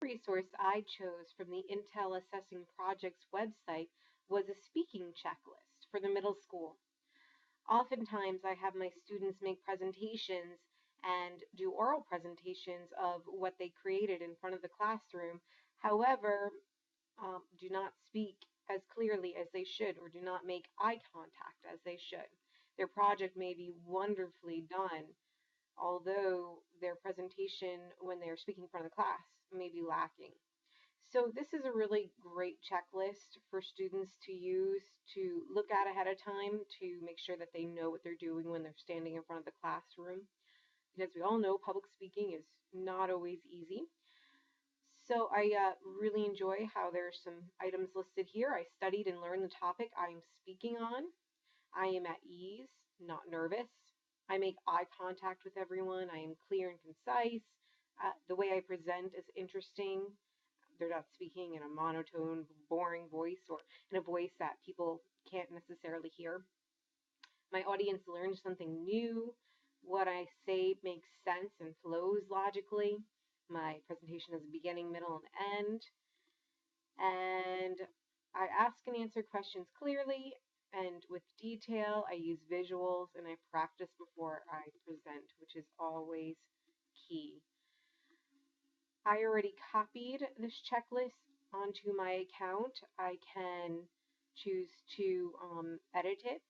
Resource I chose from the Intel Assessing Projects website was a speaking checklist for the middle school. Oftentimes, I have my students make presentations and do oral presentations of what they created in front of the classroom. However, do not speak as clearly as they should or do not make eye contact as they should. Their project may be wonderfully done, although their presentation when they're speaking in front of the class may be lacking. So this is a really great checklist for students to use to look at ahead of time to make sure that they know what they're doing when they're standing in front of the classroom. Because we all know public speaking is not always easy. So I really enjoy how there's some items listed here. I studied and learned the topic I am speaking on. I am at ease, not nervous. I make eye contact with everyone. I am clear and concise. The way I present is interesting. They're not speaking in a monotone, boring voice or in a voice that people can't necessarily hear. My audience learns something new. What I say makes sense and flows logically. My presentation has a beginning, middle, and end. And I ask and answer questions clearly and with detail. I use visuals and I practice before I present, which is always key. I already copied this checklist onto my account. I can choose to edit it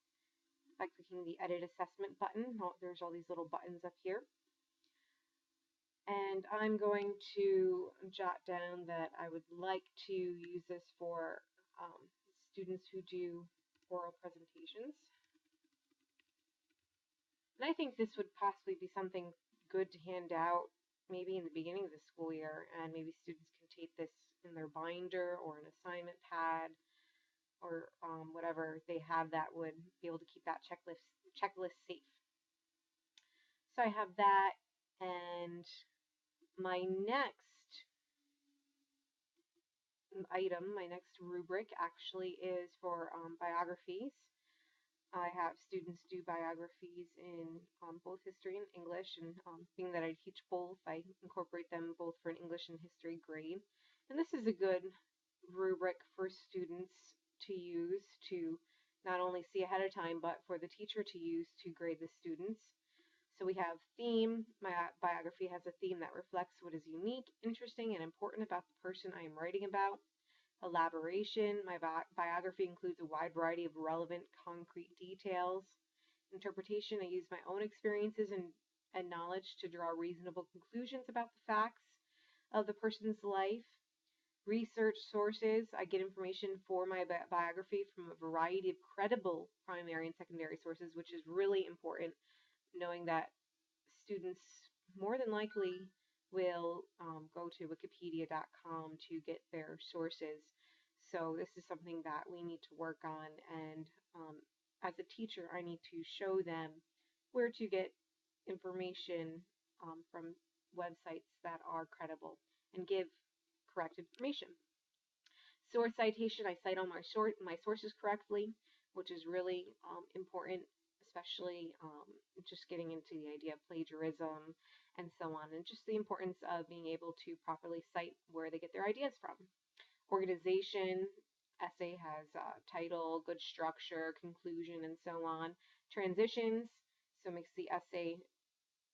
by clicking the edit assessment button. There's all these little buttons up here. And I'm going to jot down that I would like to use this for students who do oral presentations. And I think this would possibly be something good to hand out maybe in the beginning of the school year, and maybe students can take this in their binder or an assignment pad or whatever they have that would be able to keep that checklist safe. So I have that, and my next item, my next rubric actually is for biographies. I have students do biographies in both history and English, and being that I teach both, I incorporate them both for an English and history grade. And this is a good rubric for students to use to not only see ahead of time, but for the teacher to use to grade the students. So we have theme. My biography has a theme that reflects what is unique, interesting, and important about the person I am writing about. Elaboration. My biography includes a wide variety of relevant, concrete details. Interpretation. I use my own experiences and knowledge to draw reasonable conclusions about the facts of the person's life. Research sources. I get information for my biography from a variety of credible primary and secondary sources, which is really important, knowing that students more than likely will go to wikipedia.com to get their sources. So this is something that we need to work on, and as a teacher, I need to show them where to get information from websites that are credible and give correct information. Source citation, I cite all my sources correctly, which is really important, especially just getting into the idea of plagiarism and so on, and just the importance of being able to properly cite where they get their ideas from. Organization, essay has title, good structure, conclusion, and so on. Transitions, so makes the essay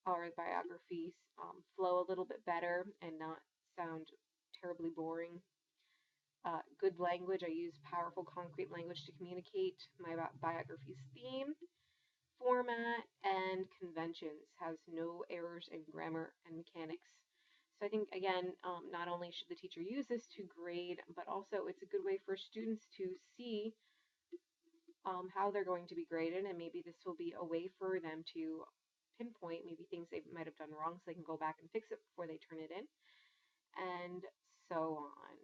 or biographies flow a little bit better and not sound terribly boring. Good language, I use powerful, concrete language to communicate my biography's theme. Format and conventions has no errors in grammar and mechanics. So I think, again, not only should the teacher use this to grade, but also it's a good way for students to see how they're going to be graded, and maybe this will be a way for them to pinpoint maybe things they might have done wrong so they can go back and fix it before they turn it in, and so on.